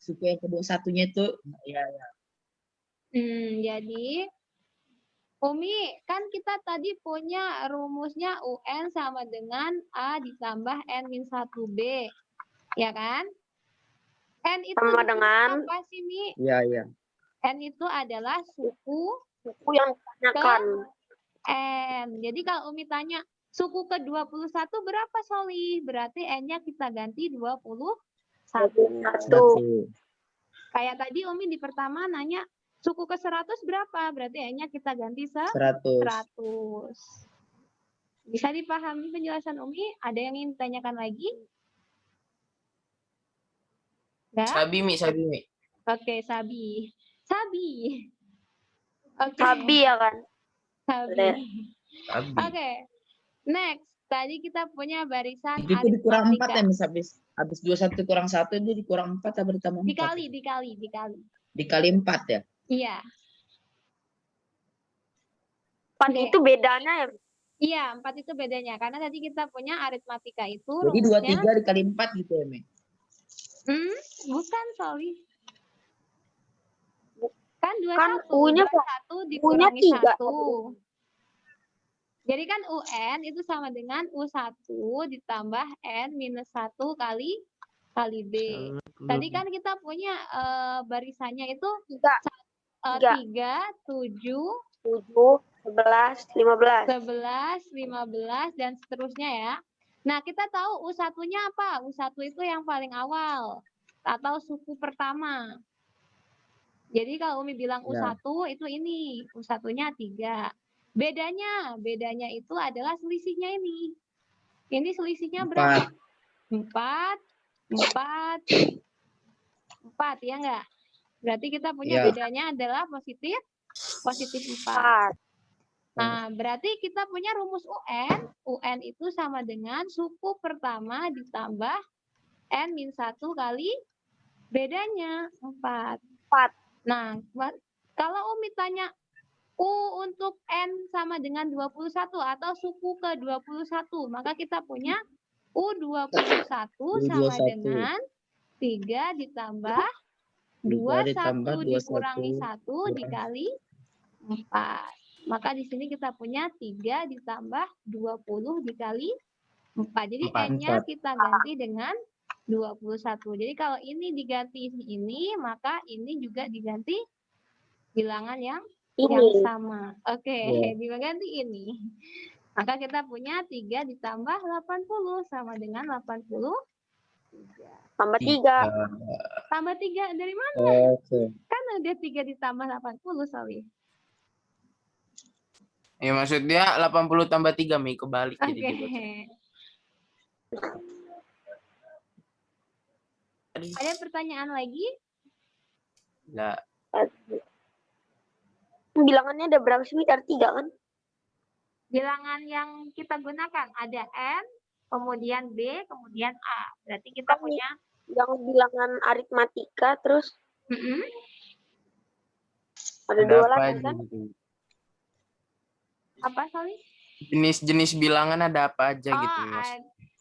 suku yang kedua satunya itu ya. Jadi Umi, kan kita tadi punya rumusnya UN sama dengan A ditambah N-1B. Ya kan? N itu Sama dengan apa sih, Mi? Iya. N itu adalah suku yang ditanyakan. N. Jadi kalau Umi tanya, suku ke-21 berapa, Soli? Berarti N-nya kita ganti 21. Kayak tadi Umi di pertama nanya, suku ke-100 berapa? Berarti N-nya kita ganti 100. Bisa dipahami penjelasan Umi? Ada yang ingin ditanyakan lagi? Nggak? Sabi, Mi. Oke, Sabi. Oke. Sabi ya kan? Sabi. Sabi. Oke. Next. Tadi kita punya barisan Itu dikurang 4 ya, aritmatika. Miss. Habis 21 kurang 1 itu dikurang 4 atau ditambah 4? Dikali. Dikali 4 ya? Iya. 4 itu bedanya ya? Iya, 4 itu bedanya. Karena tadi kita punya aritmatika itu Jadi rumusnya. 23 dikali 4 gitu ya, Mi? Bukan, Soli. Kan 21. Kan U-nya 21 dikurangi 3. 1. Jadi kan UN itu sama dengan U1 ditambah N minus 1 kali B. Tadi kan kita punya barisannya itu 3, 7, 11, 15. 15, dan seterusnya ya. Nah, kita tahu U1-nya apa? U1 itu yang paling awal atau suku pertama. Jadi kalau Umi bilang U1 itu ini, U1-nya 3. Bedanya itu adalah selisihnya ini. Ini selisihnya berapa? 4 ya enggak? Berarti kita punya bedanya adalah positif 4. Nah, berarti kita punya rumus UN. UN itu sama dengan suku pertama ditambah N-1 kali bedanya 4. Nah, kalau Umi tanya U untuk N sama dengan 21 atau suku ke-21, maka kita punya U21 sama dengan 3 ditambah 21 dikurangi 1 dikali 4. Maka di sini kita punya 3 ditambah 20 dikali 4. Jadi N-nya kita ganti dengan 21. Jadi kalau ini diganti ini, maka ini juga diganti bilangan yang sama. Oke, diganti ini. Maka kita punya 3 ditambah 80 sama dengan 80. Tambah 3. Tambah 3 dari mana? Kan ada 3 ditambah 80, Soli. Ya maksudnya 80 tambah 3, Mi. Kebalik. Oke. Ada pertanyaan lagi? Enggak. Bilangannya ada berapa sih? Ada 3 kan? Bilangan yang kita gunakan ada N, kemudian B, kemudian A. Berarti kita punya yang bilangan aritmatika, terus ada 2 lagi kan? Apa, Soli? Jenis-jenis bilangan ada apa aja gitu, Mas?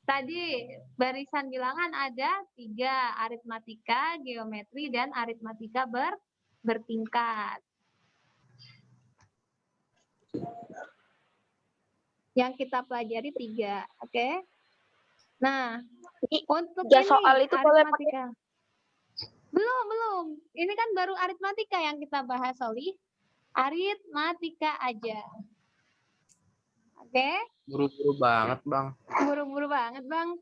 Tadi barisan bilangan ada 3, aritmatika, geometri, dan aritmatika bertingkat. Yang kita pelajari 3, oke? Nah, untuk ini soal itu aritmatika. Belum. Ini kan baru aritmatika yang kita bahas, Soli. Aritmatika aja. Oke? Buru-buru banget, Bang. Buru-buru banget, Bang.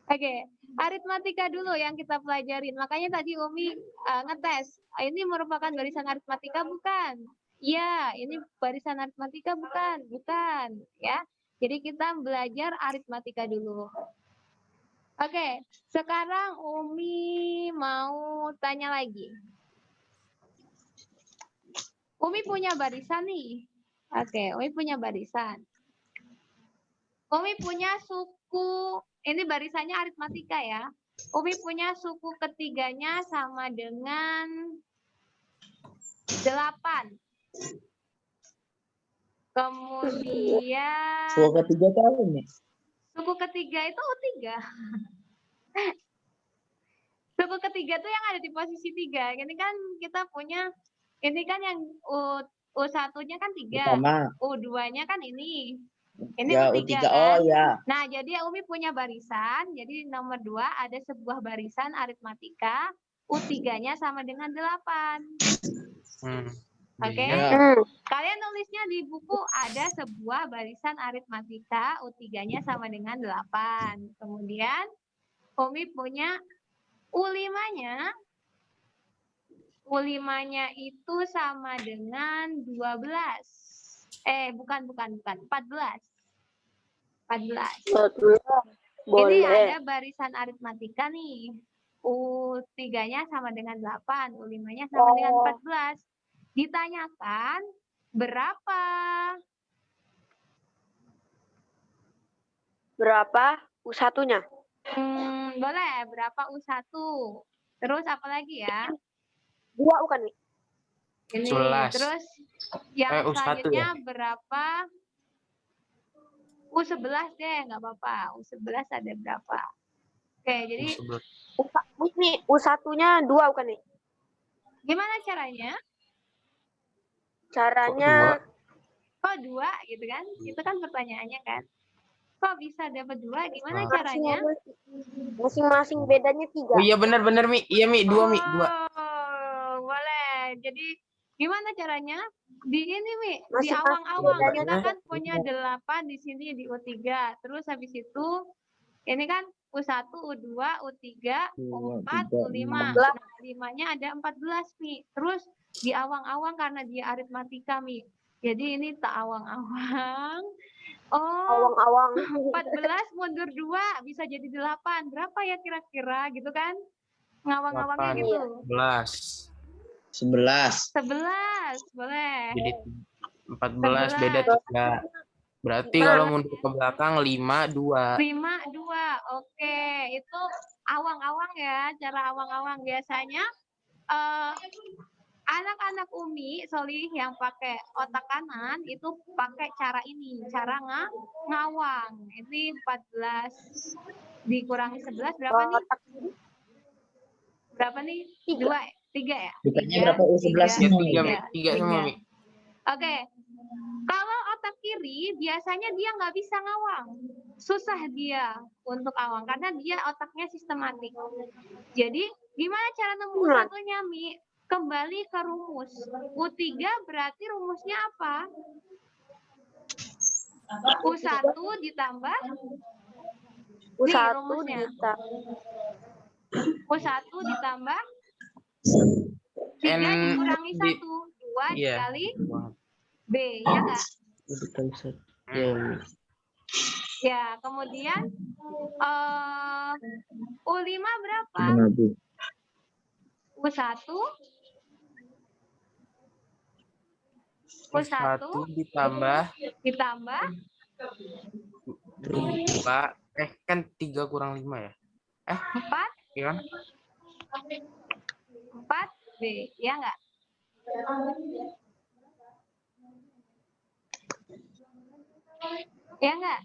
Oke, aritmatika dulu yang kita pelajarin. Makanya tadi Umi ngetes. Ini merupakan barisan aritmatika bukan? Iya, ini barisan aritmatika bukan? Bukan, ya. Jadi kita belajar aritmatika dulu. Oke, sekarang Umi mau tanya lagi. Umi punya barisan nih. Oke, Umi punya barisan. Umi punya suku, ini barisannya aritmatika ya. Umi punya suku ketiganya sama dengan 8. Kemudian Suku ketiga tahu nih. suku ketiga itu U3. Suku ketiga tuh yang ada di posisi 3. Ini kan kita punya, ini kan yang U1-nya kan 3, Pertama. U2-nya kan ini. Ini Ya, U3 U3. kan? Oh ya. Nah, jadi Umi punya barisan. Jadi nomor 2 ada sebuah barisan aritmatika. U3-nya sama dengan 8. Oke? Ya. Kalian nulisnya di buku ada sebuah barisan aritmatika. U3-nya sama dengan 8. Kemudian Umi punya U5-nya. U5-nya itu sama dengan 12. Bukan. 14. 14. Ini Boleh. ada barisan aritmatika nih. U3-nya sama dengan 8, U5-nya sama dengan 14. Ditanyakan berapa? Berapa U1-nya? Boleh, berapa U1? Terus apa lagi ya? 2 bukan, Mi? Ini, 11. terus yang U1 selanjutnya ya? berapa? U11 deh, nggak apa-apa. U11 ada berapa? Oke, jadi Mi, U1-nya 2 bukan, Mi? gimana caranya? Caranya Kok 2 gitu kan? Itu kan pertanyaannya kan. Kok bisa dapat 2? Gimana caranya? masing-masing bedanya 3. Oh iya benar Mi. Iya Mi, 2 Mi, 2. Oh, boleh. Jadi gimana caranya? Di ini Mi, di Masing-masing awang-awang bedanya kita kan 3. punya 8 di sini di U3. Terus habis itu ini kan U1, U2, U3, U4, U5. Nah, 5-nya ada 14 Mi. Terus di awang-awang karena dia aritmatika Mi. Jadi ini tak awang-awang. Oh, Awang-awang. 14 mundur 2 bisa jadi 8. Berapa ya kira-kira gitu kan? Ngawang-ngawangnya 8, gitu. 11. 11. 11, boleh. Jadi 14 beda 3. Berarti kalau mundur ke belakang 5, 2. 5, 2. Oke, itu awang-awang ya, cara awang-awang biasanya anak-anak Umi Solih yang pakai otak kanan itu pakai cara ini, cara ngawang. Ini 14 dikurangi 11 berapa nih? Berapa nih? 2, 3 ya? Bukannya berapa U11 semua? 3 semua Mi. Oke. Kalau otak kiri biasanya dia nggak bisa ngawang. Susah dia untuk awang karena dia otaknya sistematik. Jadi gimana cara nemu satunya Mi? Kembali ke rumus. U3 berarti rumusnya apa? U1 ditambah U1 rumusnya. U1 ditambah 3 dikurangi 1. 2 dikali B, ya nggak? Ya, kemudian U5 berapa? U1 ditambah 2. Kan 3 kurang 5 ya? 4. Iya kan? 4 B, ya nggak? Ya nggak?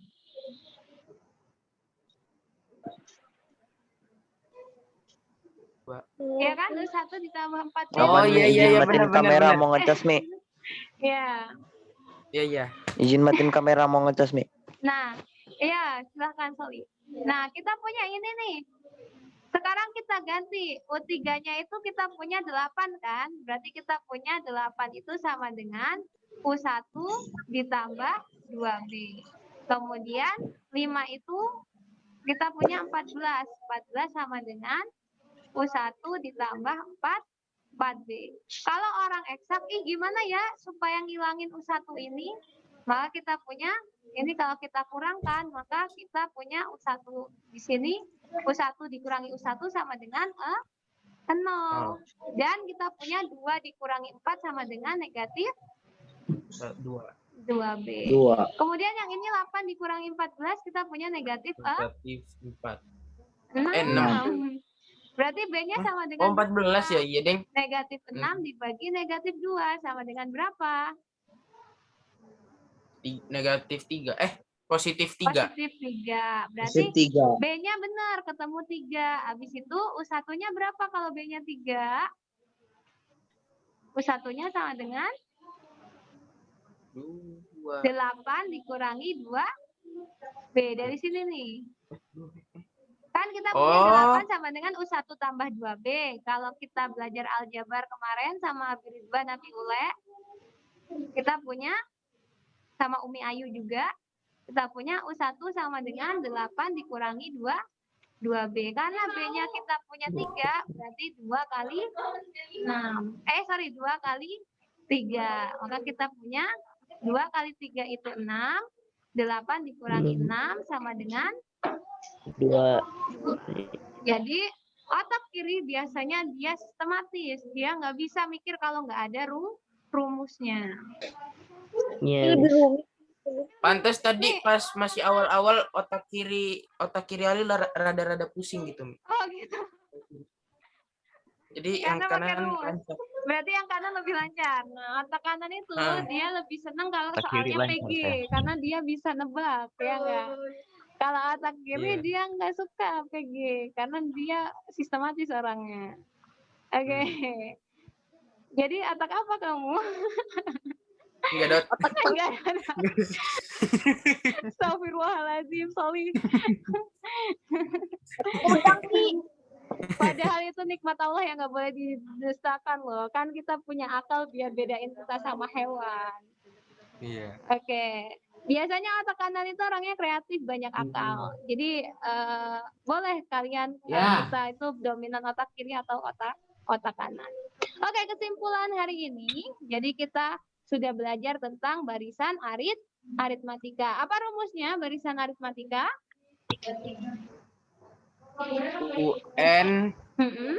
Ya kan? 1 ditambah 4 B. Oh iya izin matiin benar. kamera mau ngecas Mi. Ya. Iya. Izin matiin kamera mau ngecas Mi. Nah, iya silahkan Soli. Nah, kita punya ini nih. Sekarang kita ganti. U3-nya itu kita punya 8 kan? Berarti kita punya 8 itu sama dengan U1 ditambah 2B. Kemudian 5 itu kita punya 14. 14 sama dengan U1 ditambah 4B. Kalau orang eksak, gimana ya supaya ngilangin U1 ini? Maka kita punya, ini kalau kita kurangkan, maka kita punya U1 di sini, U1 dikurangi U1 sama dengan 0. Dan kita punya 2 dikurangi 4 sama dengan negatif 2B. Kemudian yang ini 8 dikurangi 14, kita punya negatif 4. 6. Berarti B-nya sama dengan 14 ya, iya Deng. Negatif 6 dibagi negatif 2 sama dengan berapa? Negatif 3. Positif 3. Positif 3. Berarti Positif 3. B-nya benar, ketemu 3. Habis itu U1-nya berapa kalau B-nya 3? U1-nya sama dengan 2. 8 dikurangi 2B. Dari sini nih. Kan kita punya 8 sama dengan U1 tambah 2B. Kalau kita belajar aljabar kemarin sama Abi Ridwan, Nabi Ule, kita punya sama Umi Ayu juga, kita punya U1 sama dengan 8 dikurangi 2B. Karena B-nya kita punya 3, berarti 2 kali 6. 2 kali 3. Maka kita punya 2 kali 3 itu 6. 8 dikurangi 6 sama dengan 2. Jadi otak kiri biasanya dia sistematis. Dia nggak bisa mikir kalau nggak ada rumusnya. Yes. Lebih rumit. Pantes tadi pas masih awal-awal otak kiri Ali rada-rada pusing gitu. Oh gitu. Jadi Karena yang pakai kanan rumus. lancar. Berarti yang kanan lebih lancar. Nah, otak kanan itu dia lebih senang kalau Otak kiri soalnya lancar, PG saya. karena dia bisa nebak, ya enggak? Kalau otak kiri Iya. dia nggak suka PG karena dia sistematis orangnya. Oke. Jadi otak apa kamu? Enggak ada Enggak ada. Astagfirullahaladzim, sorry. Udang nih. Padahal itu nikmat Allah yang nggak boleh didustakan loh. Kan kita punya akal biar bedain kita sama hewan. Iya. Oke. Biasanya otak kanan itu orangnya kreatif, banyak akal. Jadi boleh kalian kita itu dominan otak kiri atau otak kanan. Oke, kesimpulan hari ini. Jadi kita sudah belajar tentang barisan aritmatika. Apa rumusnya barisan aritmatika? UN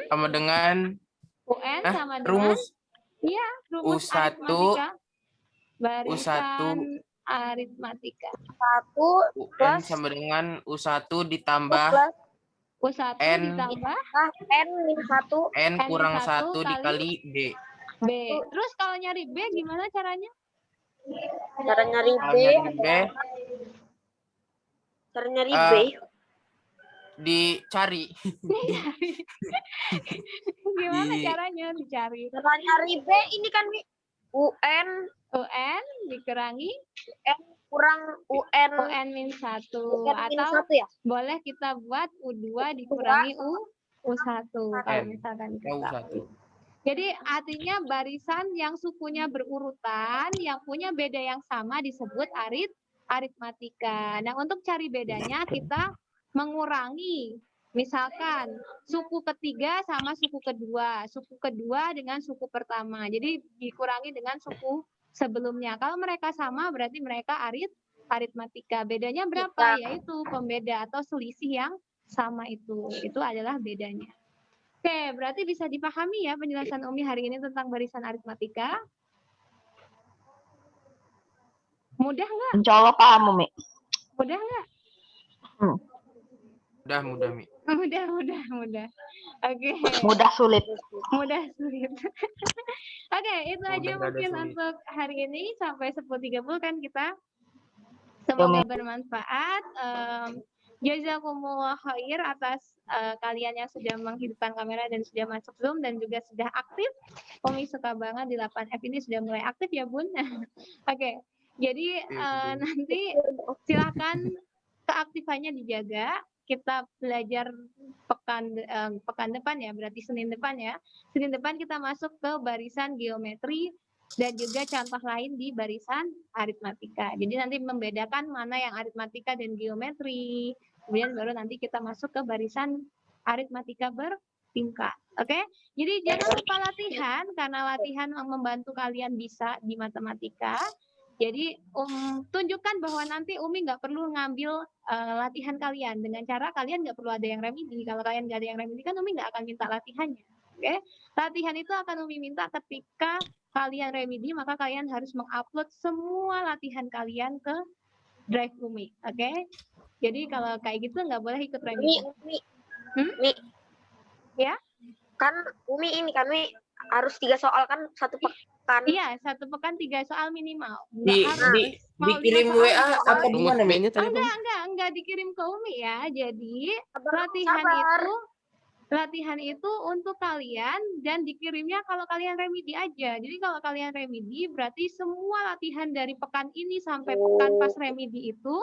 sama dengan UN sama dengan rumus iya, rumus U1 aritmatika. Barisan U1 aritmatika. 1 UN plus sama dengan U1 ditambah plus U1 N ditambah N min 1 N kurang N satu 1 dikali B. B. Terus kalau nyari B gimana caranya? cara nyari Kalau B nyari B cara nyari Eh, B dicari. Gimana caranya dicari? cara nyari B ini kan Mi UN UN dikurangi N kurang UN UN min 1 UN min atau 1 ya. boleh kita buat U2 dikurangi U1 kalau misalkan kita. U1. Jadi artinya barisan yang sukunya berurutan yang punya beda yang sama disebut aritmatika. Nah, untuk cari bedanya kita mengurangi. Misalkan suku ketiga sama suku kedua dengan suku pertama. Jadi dikurangi dengan suku sebelumnya. Kalau mereka sama berarti mereka aritmatika. Bedanya berapa? Yaitu pembeda atau selisih yang sama itu. Itu adalah bedanya. Oke, berarti bisa dipahami ya penjelasan Umi hari ini tentang barisan aritmatika. Mudah nggak? Insya Allah paham, Umi. Mudah nggak? Mudah, Mi. Mudah. Oke. Mudah sulit. Mudah sulit. Oke, itu aja Mudah, mungkin sulit. untuk hari ini sampai 10.30 kan kita. Semoga bermanfaat. Jazakumullah khair atas kalian yang sudah menghidupkan kamera dan sudah masuk Zoom dan juga sudah aktif. Umi suka banget di 8F ini sudah mulai aktif ya Bun. Oke, jadi nanti silakan keaktifannya dijaga. Kita belajar pekan depan ya, berarti Senin depan ya. Senin depan kita masuk ke barisan geometri dan juga contoh lain di barisan aritmatika. Jadi nanti membedakan mana yang aritmatika dan geometri. Kemudian baru nanti kita masuk ke barisan aritmatika bertingkat. Oke? Jadi jangan lupa latihan karena latihan membantu kalian bisa di matematika. Jadi tunjukkan bahwa nanti Umi nggak perlu ngambil latihan kalian dengan cara kalian nggak perlu ada yang remedi. Kalau kalian nggak ada yang remedi kan Umi nggak akan minta latihannya. Oke? Latihan itu akan Umi minta ketika kalian remedi, maka kalian harus mengupload semua latihan kalian ke Drive Umi. Oke? Jadi kalau kayak gitu nggak boleh ikut remedi. Mi. Ya? Kan Umi ini kami harus 3 soal kan satu pekan pekan. Iya, 1 pekan 3 soal minimal. Di, Nggak harus. Mau 5 dikirim soal WA juga apa boleh. gimana, Mi? Enggak dikirim ke Umi ya. Jadi Sabar, latihan itu untuk kalian dan dikirimnya kalau kalian remedi aja. Jadi kalau kalian remedi berarti semua latihan dari pekan ini sampai pekan pas remedi itu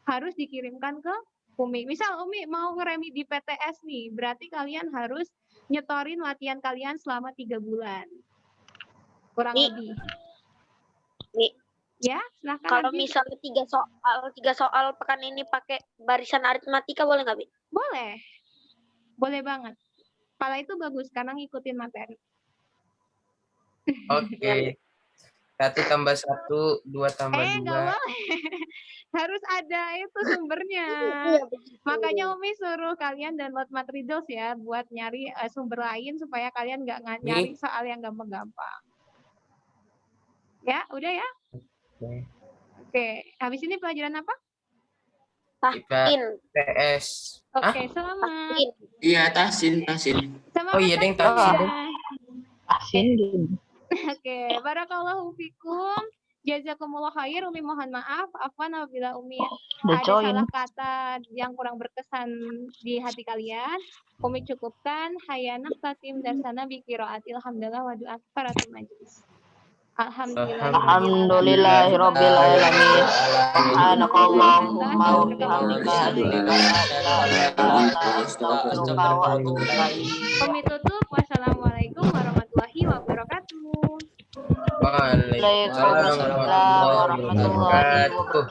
harus dikirimkan ke Umi. Misal Umi mau ngeremedi PTS nih, berarti kalian harus nyetorin latihan kalian selama 3 bulan. Kurang Nih. lebih. Nih. Ya, silahkan Kalau lanjut. misalnya 3 soal pekan ini pakai barisan aritmatika boleh nggak, Bi? Boleh. Boleh banget. Pala itu bagus karena ngikutin materi. Oke. 1 tambah 1, 2 tambah 2. Nggak boleh. Harus ada itu sumbernya. Makanya Umi suruh kalian download Matridos ya buat nyari sumber lain supaya kalian nggak nyari soal yang gampang-gampang. Ya, udah ya? Oke. Habis ini pelajaran apa? Tahsin. PS. Oke, selamat. Tahsin. Iya, tahsin. Semangat Oh iya, Deng, tahsin tahsin. ya. Asin dulu. Oke, barakallahu fikum. Jazakumullah khair. Umi mohon maaf. Afwan apabila Umi Udah ada join. salah kata yang kurang berkesan di hati kalian. Umi cukupkan hayanah tatim darsana bi qiraatil hamdalah wa du'a kafaratul majlis. Alhamdulillahirabbil alamin. Subhanakallahumma wa bihamdika astaghfiruka wa atubu ilaik. Umi tutup. Wassalamualaikum warahmatullahi wabarakatuh. Waalaikumsalam Waalaikumsalam warahmatullahi wabarakatuh.